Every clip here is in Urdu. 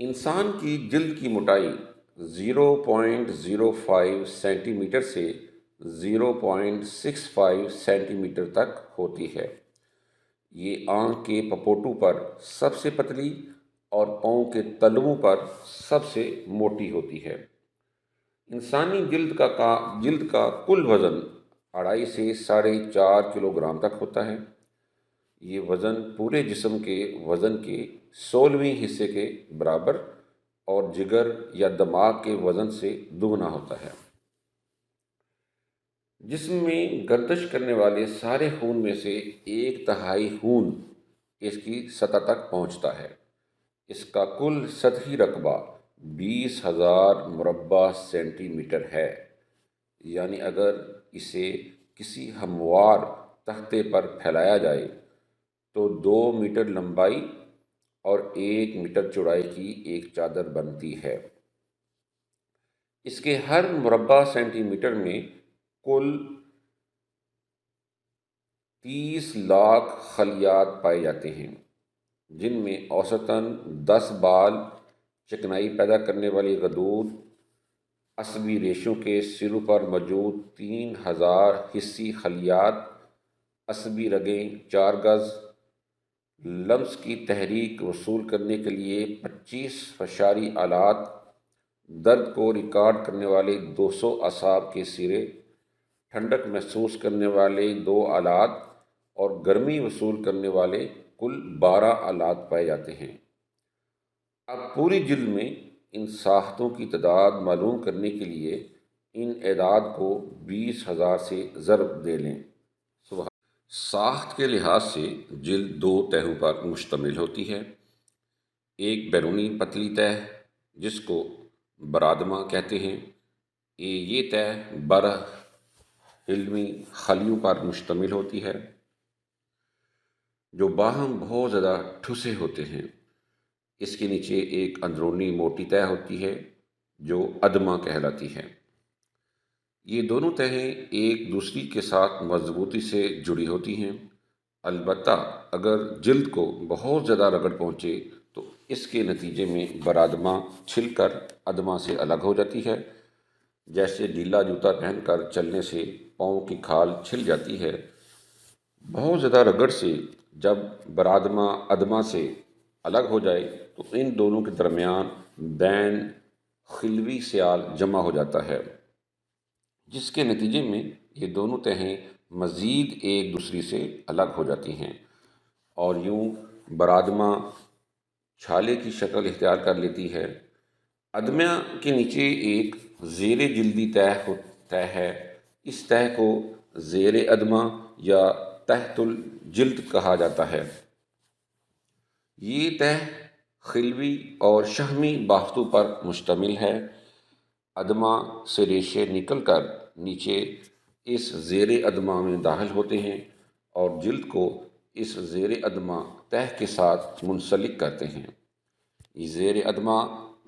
انسان کی جلد کی موٹائی 0.05 سینٹی میٹر سے 0.65 سینٹی میٹر تک ہوتی ہے۔ یہ آنکھ کے پپوٹو پر سب سے پتلی اور پاؤں کے تلوؤں پر سب سے موٹی ہوتی ہے۔ انسانی جلد کا کل وزن 2.5 سے 4.5 کلو گرام تک ہوتا ہے۔ یہ وزن پورے جسم کے وزن کے 16ویں حصے کے برابر اور جگر یا دماغ کے وزن سے دگنا ہوتا ہے۔ جسم میں گردش کرنے والے سارے خون میں سے 1/3 خون اس کی سطح تک پہنچتا ہے۔ اس کا کل سطحی رقبہ 20,000 مربع سینٹی میٹر ہے، یعنی اگر اسے کسی ہموار تختے پر پھیلایا جائے تو 2 میٹر لمبائی اور 1 میٹر چوڑائی کی ایک چادر بنتی ہے۔ اس کے ہر مربع سینٹی میٹر میں کل 30 لاکھ خلیات پائے جاتے ہیں، جن میں اوسطاً 10 بال، چکنائی پیدا کرنے والی غدود، عصبی ریشوں کے سروں پر موجود 3000 حسی خلیات، عصبی رگیں 4 گز، لمس کی تحریک وصول کرنے کے لیے 25 فشاری آلات، درد کو ریکارڈ کرنے والے 200 اعصاب کے سرے، ٹھنڈک محسوس کرنے والے 2 آلات اور گرمی وصول کرنے والے کل 12 آلات پائے جاتے ہیں۔ اب پوری جلد میں ان ساختوں کی تعداد معلوم کرنے کے لیے ان اعداد کو 20,000 سے ضرب دے لیں۔ ساخت کے لحاظ سے جلد 2 تہوں پر مشتمل ہوتی ہے۔ ایک بیرونی پتلی تہہ جس کو برادمہ کہتے ہیں، یہ تہہ برحلمی خلیوں پر مشتمل ہوتی ہے جو باہم بہت زیادہ ٹھسے ہوتے ہیں۔ اس کے نیچے ایک اندرونی موٹی تہہ ہوتی ہے جو ادمہ کہلاتی ہے۔ یہ دونوں تہیں ایک دوسری کے ساتھ مضبوطی سے جڑی ہوتی ہیں، البتہ اگر جلد کو بہت زیادہ رگڑ پہنچے تو اس کے نتیجے میں برادمہ چھل کر ادمہ سے الگ ہو جاتی ہے، جیسے ڈھیلا جوتا پہن کر چلنے سے پاؤں کی کھال چھل جاتی ہے۔ بہت زیادہ رگڑ سے جب برادمہ ادمہ سے الگ ہو جائے تو ان دونوں کے درمیان بین خلوی سیال جمع ہو جاتا ہے، جس کے نتیجے میں یہ دونوں تہیں مزید ایک دوسری سے الگ ہو جاتی ہیں اور یوں برادمہ چھالے کی شکل اختیار کر لیتی ہے۔ ادمہ کے نیچے ایک زیر جلدی تہہ ہے۔ اس تہہ کو زیر ادمہ یا تحت الجلد کہا جاتا ہے۔ یہ تہہ خلوی اور شحمی بافتوں پر مشتمل ہے۔ ادمہ سے ریشے نکل کر نیچے اس زیر ادمہ میں داخل ہوتے ہیں اور جلد کو اس زیر ادمہ تہہ کے ساتھ منسلک کرتے ہیں۔ یہ زیر ادمہ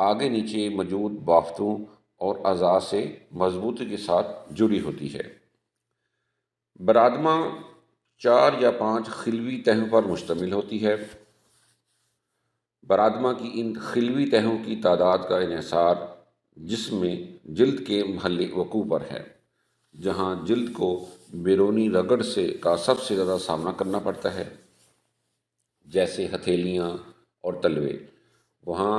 آگے نیچے موجود بافتوں اور اعضاء سے مضبوطی کے ساتھ جڑی ہوتی ہے۔ برادمہ 4 یا 5 خلوی تہوں پر مشتمل ہوتی ہے۔ برادمہ کی ان خلوی تہوں کی تعداد کا انحصار جسم میں جلد کے محل وقوع پر ہے۔ جہاں جلد کو بیرونی رگڑ کا سب سے زیادہ سامنا کرنا پڑتا ہے، جیسے ہتھیلیاں اور تلوے، وہاں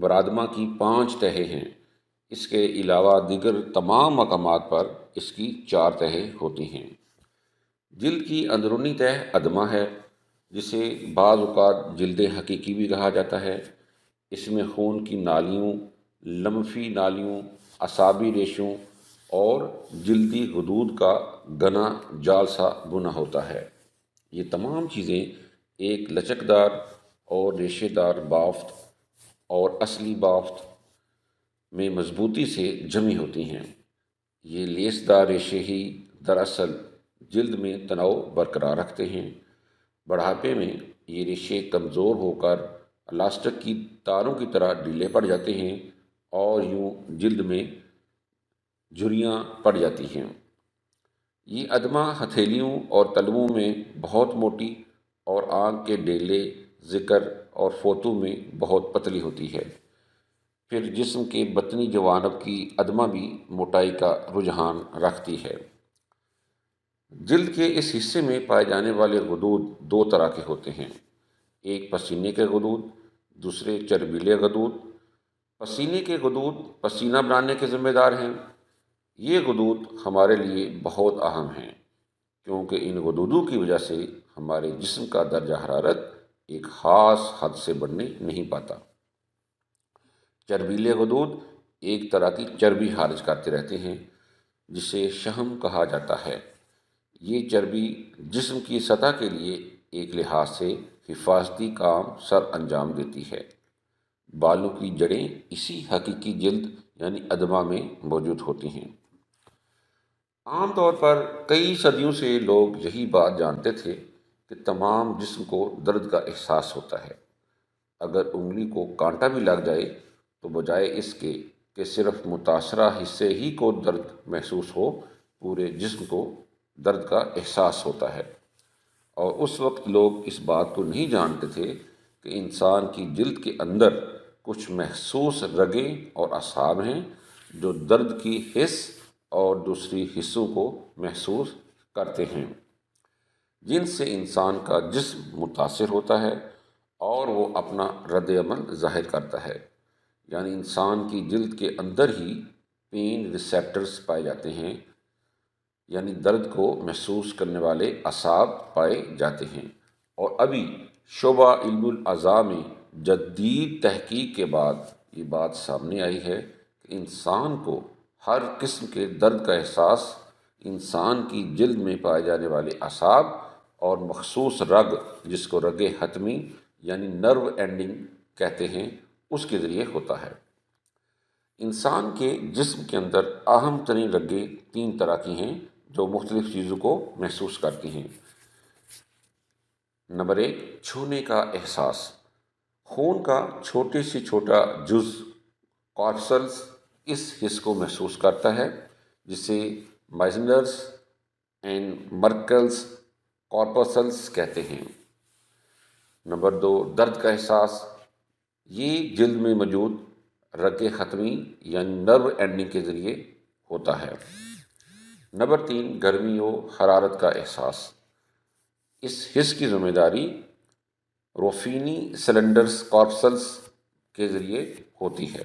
برادمہ کی 5 تہیں ہیں۔ اس کے علاوہ دیگر تمام مقامات پر اس کی 4 تہیں ہوتی ہیں۔ جلد کی اندرونی تہہ ادمہ ہے، جسے بعض اوقات جلد حقیقی بھی کہا جاتا ہے۔ اس میں خون کی نالیوں، لمفی نالیوں، اعصابی ریشوں اور جلدی غدود کا گنا جال سا بنا ہوتا ہے۔ یہ تمام چیزیں ایک لچکدار اور ریشے دار بافت اور اصلی بافت میں مضبوطی سے جمی ہوتی ہیں۔ یہ لیس دار ریشے ہی دراصل جلد میں تناؤ برقرار رکھتے ہیں۔ بڑھاپے میں یہ ریشے کمزور ہو کر الاسٹک کی تاروں کی طرح ڈھیلے پڑ جاتے ہیں اور یوں جلد میں جھریاں پڑ جاتی ہیں۔ یہ ادمہ ہتھیلیوں اور تلووں میں بہت موٹی اور آنکھ کے ڈیلے، ذکر اور فوتو میں بہت پتلی ہوتی ہے۔ پھر جسم کے بطنی جوانب کی ادمہ بھی موٹائی کا رجحان رکھتی ہے۔ جلد کے اس حصے میں پائے جانے والے غدود دو طرح کے ہوتے ہیں، ایک پسینے کے غدود، دوسرے چربیلے غدود۔ پسینے کے غدود پسینہ بنانے کے ذمہ دار ہیں۔ یہ غدود ہمارے لیے بہت اہم ہیں کیونکہ ان غدودوں کی وجہ سے ہمارے جسم کا درجہ حرارت ایک خاص حد سے بڑھنے نہیں پاتا۔ چربیلے غدود ایک طرح کی چربی خارج کرتے رہتے ہیں جسے شحم کہا جاتا ہے۔ یہ چربی جسم کی سطح کے لیے ایک لحاظ سے حفاظتی کام سر انجام دیتی ہے۔ بالوں کی جڑیں اسی حقیقی جلد یعنی ادمہ میں موجود ہوتی ہیں۔ عام طور پر کئی صدیوں سے لوگ یہی بات جانتے تھے کہ تمام جسم کو درد کا احساس ہوتا ہے۔ اگر انگلی کو کانٹا بھی لگ جائے تو بجائے اس کے کہ صرف متاثرہ حصے ہی کو درد محسوس ہو، پورے جسم کو درد کا احساس ہوتا ہے۔ اور اس وقت لوگ اس بات کو نہیں جانتے تھے کہ انسان کی جلد کے اندر کچھ محسوس رگیں اور اعصاب ہیں جو درد کی حس اور دوسری حصوں کو محسوس کرتے ہیں، جن سے انسان کا جسم متاثر ہوتا ہے اور وہ اپنا رد عمل ظاہر کرتا ہے۔ یعنی انسان کی جلد کے اندر ہی پین ریسیپٹرز پائے جاتے ہیں، یعنی درد کو محسوس کرنے والے اعصاب پائے جاتے ہیں۔ اور ابھی شعبہ علم الاعضاء میں جدید تحقیق کے بعد یہ بات سامنے آئی ہے کہ انسان کو ہر قسم کے درد کا احساس انسان کی جلد میں پائے جانے والے اعصاب اور مخصوص رگ، جس کو رگ حتمی یعنی نرو اینڈنگ کہتے ہیں، اس کے ذریعے ہوتا ہے۔ انسان کے جسم کے اندر اہم ترین رگیں تین طرح کی ہیں جو مختلف چیزوں کو محسوس کرتی ہیں۔ نمبر 1، چھونے کا احساس۔ خون کا چھوٹے سے چھوٹا جز کارپسلز اس حس کو محسوس کرتا ہے جسے مائزنرز اینڈ مرکلز کارپسلز کہتے ہیں۔ نمبر 2، درد کا احساس۔ یہ جلد میں موجود رگ ختمی یعنی نرو اینڈنگ کے ذریعے ہوتا ہے۔ نمبر 3، گرمی و حرارت کا احساس۔ اس حس کی ذمہ داری روفینی سلنڈرز کارپسلز کے ذریعے ہوتی ہے۔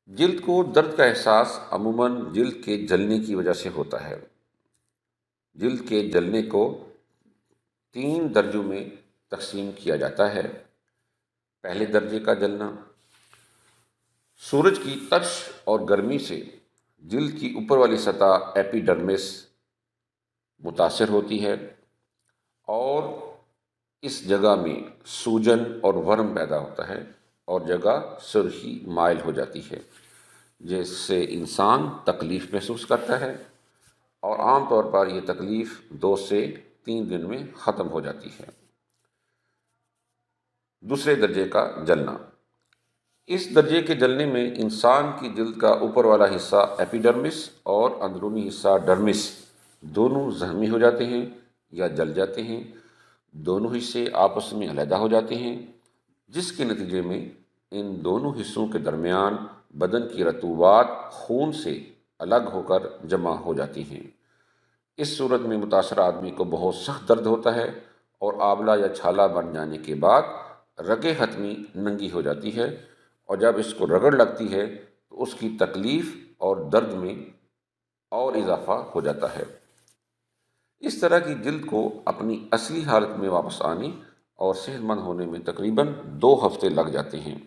جلد کو درد کا احساس عموماً جلد کے جلنے کی وجہ سے ہوتا ہے۔ جلد کے جلنے کو 3 درجوں میں تقسیم کیا جاتا ہے۔ پہلے درجے کا جلنا، سورج کی تپش اور گرمی سے جلد کی اوپر والی سطح ایپیڈرمس متاثر ہوتی ہے اور اس جگہ میں سوجن اور ورم پیدا ہوتا ہے اور جگہ سرخی مائل ہو جاتی ہے، جس سے انسان تکلیف محسوس کرتا ہے اور عام طور پر یہ تکلیف 2 سے 3 دن میں ختم ہو جاتی ہے۔ دوسرے درجے کا جلنا، اس درجے کے جلنے میں انسان کی جلد کا اوپر والا حصہ ایپیڈرمس اور اندرونی حصہ ڈرمس دونوں زخمی ہو جاتے ہیں یا جل جاتے ہیں۔ دونوں حصے آپس میں علیحدہ ہو جاتے ہیں، جس کے نتیجے میں ان دونوں حصوں کے درمیان بدن کی رطوبات خون سے الگ ہو کر جمع ہو جاتی ہیں۔ اس صورت میں متاثرہ آدمی کو بہت سخت درد ہوتا ہے اور آبلہ یا چھالا بن جانے کے بعد رگ حتمی ننگی ہو جاتی ہے اور جب اس کو رگڑ لگتی ہے تو اس کی تکلیف اور درد میں اور اضافہ ہو جاتا ہے۔ اس طرح کی جلد کو اپنی اصلی حالت میں واپس آنے اور صحت مند ہونے میں تقریباً 2 ہفتے لگ جاتے ہیں۔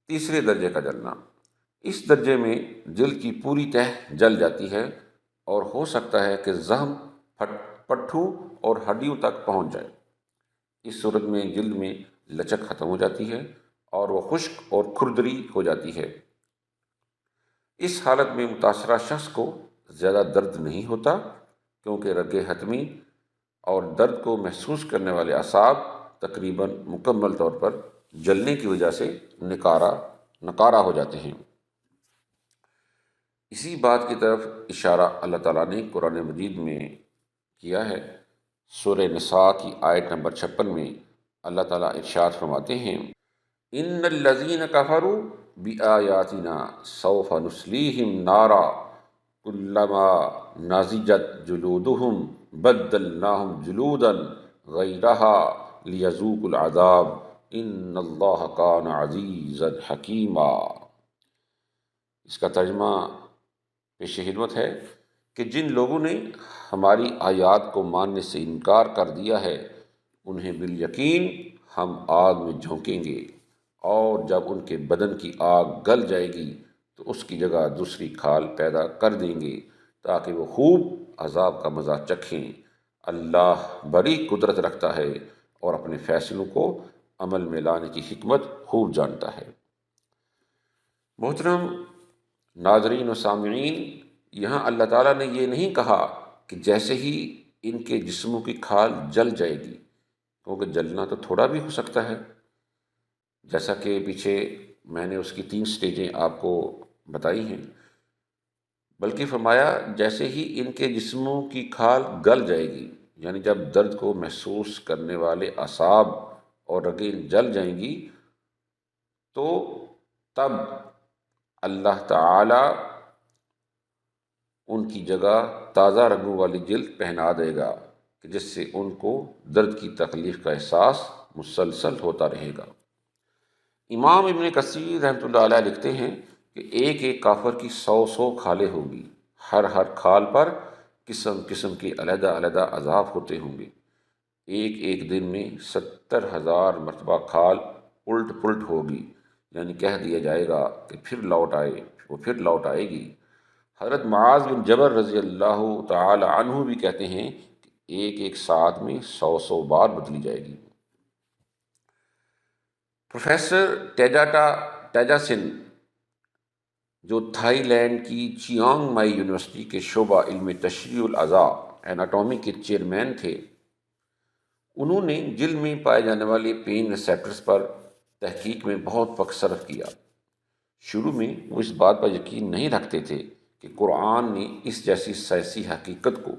تیسرے درجے کا جلنا، اس درجے میں جلد کی پوری تہہ جل جاتی ہے اور ہو سکتا ہے کہ زخم پٹھوں اور ہڈیوں تک پہنچ جائے۔ اس صورت میں جلد میں لچک ختم ہو جاتی ہے اور وہ خشک اور کھردری ہو جاتی ہے۔ اس حالت میں متاثرہ شخص کو زیادہ درد نہیں ہوتا کیونکہ رگ حتمی اور درد کو محسوس کرنے والے اعصاب تقریباً مکمل طور پر جلنے کی وجہ سے نکارہ ہو جاتے ہیں۔ اسی بات کی طرف اشارہ اللہ تعالیٰ نے قرآن مجید میں کیا ہے۔ سورہ نساء کی آیت نمبر 56 میں اللہ تعالیٰ ارشاد فرماتے ہیں ان الذین کفروا بآیاتنا سوف نصلیہم نارا کلما نضجت جلودہم بدلناہم جلودا غیرہا لیذوقوا العذاب ان اللہ کان عزیزا حکیما۔ اس کا ترجمہ پیش خدمت ہے کہ جن لوگوں نے ہماری آیات کو ماننے سے انکار کر دیا ہے انہیں بالیقین ہم آگ میں جھونکیں گے، اور جب ان کے بدن کی آگ گل جائے گی تو اس کی جگہ دوسری کھال پیدا کر دیں گے تاکہ وہ خوب عذاب کا مزہ چکھیں۔ اللہ بڑی قدرت رکھتا ہے اور اپنے فیصلوں کو عمل میں لانے کی حکمت خوب جانتا ہے۔ محترم ناظرین و سامعین، یہاں اللہ تعالیٰ نے یہ نہیں کہا کہ جیسے ہی ان کے جسموں کی کھال جل جائے گی، کیونکہ جلنا تو تھوڑا بھی ہو سکتا ہے، جیسا کہ پیچھے میں نے اس کی 3 سٹیجیں آپ کو بتائی ہیں، بلکہ فرمایا جیسے ہی ان کے جسموں کی کھال گل جائے گی، یعنی جب درد کو محسوس کرنے والے اعصاب اور رگیں جل جائیں گی تو تب اللہ تعالی ان کی جگہ تازہ رگوں والی جلد پہنا دے گا کہ جس سے ان کو درد کی تکلیف کا احساس مسلسل ہوتا رہے گا۔ امام ابن کثیر رحمۃ اللہ علیہ لکھتے ہیں کہ ایک ایک کافر کی 100 کھالیں ہوگی، ہر کھال پر قسم قسم کے علیحدہ علیحدہ عذاب ہوتے ہوں گے۔ ایک ایک دن میں 70,000 مرتبہ کھال الٹ پلٹ ہوگی، یعنی کہہ دیا جائے گا کہ پھر لوٹ آئے گی۔ حضرت معاذ بن جبل رضی اللہ تعالی عنہ بھی کہتے ہیں کہ ایک ایک ساعت میں 100 بار بدلی جائے گی۔ پروفیسر تیجاسن جو تھائی لینڈ کی چیانگ مائی یونیورسٹی کے شعبہ علم تشریح الاعضاء ایناٹومی کے چیئرمین تھے، انہوں نے جلد میں پائے جانے والے پین ریسیپٹرز پر تحقیق میں بہت وقت صرف کیا۔ شروع میں وہ اس بات پر یقین نہیں رکھتے تھے کہ قرآن نے اس جیسی سائنسی حقیقت کو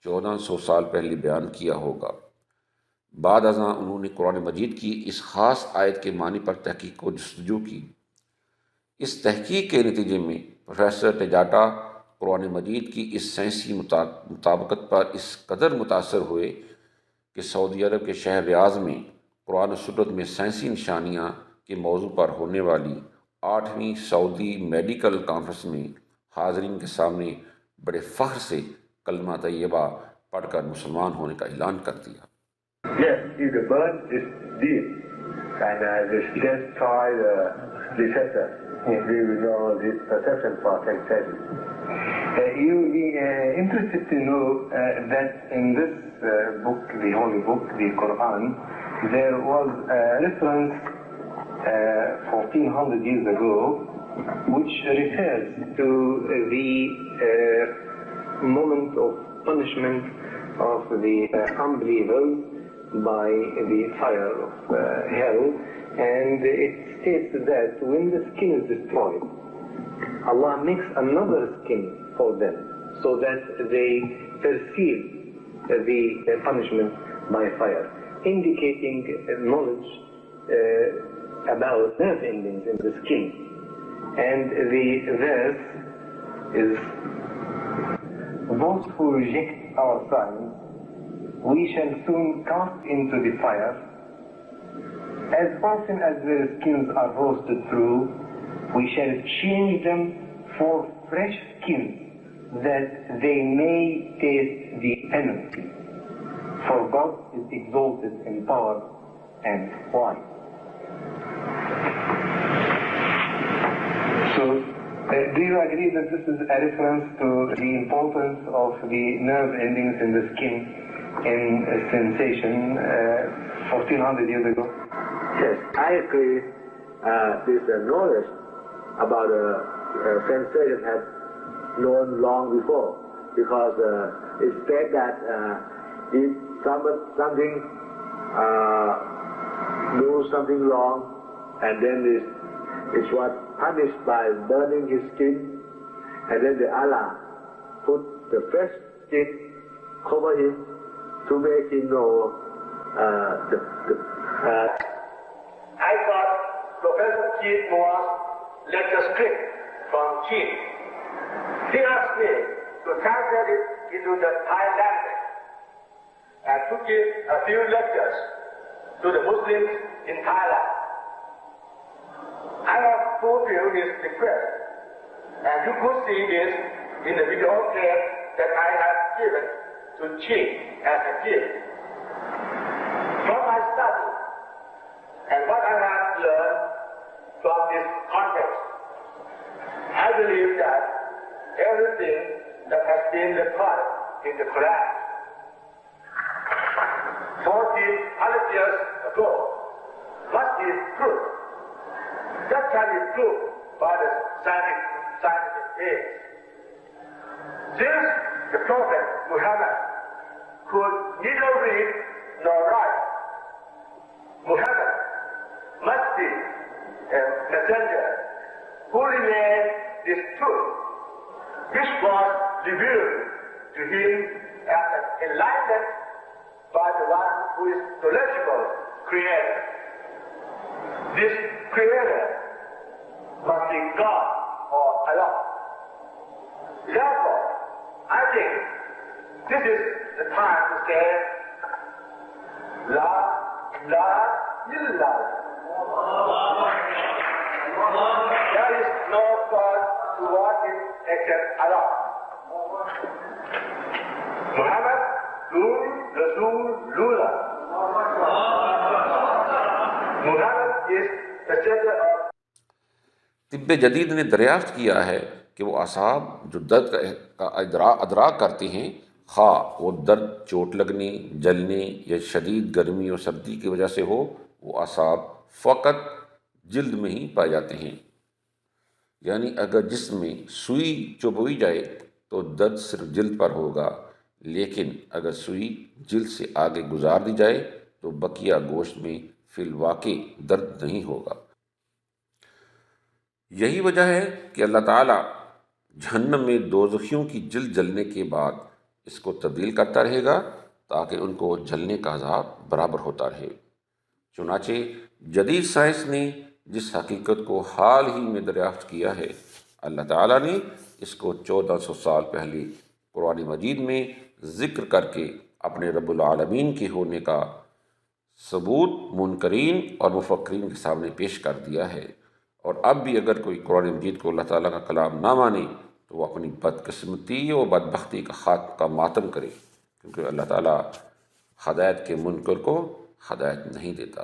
1400 سال پہلے بیان کیا ہوگا۔ بعد ازاں انہوں نے قرآن مجید کی اس خاص آیت کے معنی پر تحقیق کو جستجو کی۔ اس تحقیق کے نتیجے میں پروفیسر تیجاٹا قرآن مجید کی اس سائنسی مطابقت پر اس قدر متاثر ہوئے کہ سعودی عرب کے شہر ریاض میں قرآن و سنت میں سائنسی نشانیاں کے موضوع پر ہونے والی 8ویں سعودی میڈیکل کانفرنس میں حاضرین کے سامنے بڑے فخر سے کلمہ طیبہ پڑھ کر مسلمان ہونے کا اعلان کر دیا۔ Yes, if the burn is deep and this destroy the receptor, we will know this perception for sensation. You will be interested to know that in this book, the holy book, the Quran, there was a reference 1400 years ago which refers to the moment of punishment of the unbelievers by the fire of hell, and it states that when the skin is destroyed, Allah makes another skin for them so that they perceive the punishment by fire, indicating knowledge about nerve endings in the skin. And the verse is, those who reject our signs we shall soon cast into the fire. As often as their skins are roasted through, we shall change them for fresh skins, that they may taste the penalty. For God is exalted in power and wise. So, do you agree that this is a reference to the importance of the nerve endings in the skin in sensation 1400 years ago? Yes, I agree. This knowledge about sensation has known long before, because it's said that if something do something wrong and then it was punished by burning his skin, and then the Allah put the fresh skin, cover him, to make him know the I got Professor Keith Moore's lecture script from Keith. He asked me to translate it into the Thai language and to give a few lectures to the Muslims in Thailand. I have fulfilled his request, and you could see this in the video tape that I have given to Keith as a gift. From my study and what I have learned from this context, I believe that everything that has been recorded in the Quran 1400 years ago must be true. That can be proved by the scientific age. Since the Prophet Muhammad could neither read nor write, Muhammad must be a messenger who relayed this truth, which was revealed to him as an enlightenment by the one who is knowledgeable Creator. This Creator must be God or Allah. Therefore, I think this is the time to say, La ilaha illallah. There is no God to worship except Allah. Muhammad, Rasulullah. Muhammad is the center of طب جدید نے دریافت کیا ہے کہ وہ اعصاب جو درد کا ادراک کرتے ہیں، خواہ وہ درد چوٹ لگنے، جلنے یا شدید گرمی اور سردی کی وجہ سے ہو، وہ اعصاب فقط جلد میں ہی پائے جاتے ہیں۔ یعنی اگر جسم میں سوئی چبھوئی جائے تو درد صرف جلد پر ہوگا، لیکن اگر سوئی جلد سے آگے گزار دی جائے تو بقیہ گوشت میں فی الواقع درد نہیں ہوگا۔ یہی وجہ ہے کہ اللہ تعالیٰ جہنم میں دوزخیوں کی جلد جلنے کے بعد اس کو تبدیل کرتا رہے گا تاکہ ان کو جلنے کا عذاب برابر ہوتا رہے۔ چنانچہ جدید سائنس نے جس حقیقت کو حال ہی میں دریافت کیا ہے، اللہ تعالیٰ نے اس کو 1400 سال پہلے قرآن مجید میں ذکر کر کے اپنے رب العالمین کے ہونے کا ثبوت منکرین اور مفکرین کے سامنے پیش کر دیا ہے۔ اور اب بھی اگر کوئی قرآن مجید کو اللہ تعالیٰ کا کلام نہ مانے تو وہ اپنی بدقسمتی و بدبختی کا ماتم کرے، کیونکہ اللہ تعالیٰ ہدایت کے منکر کو ہدایت نہیں دیتا۔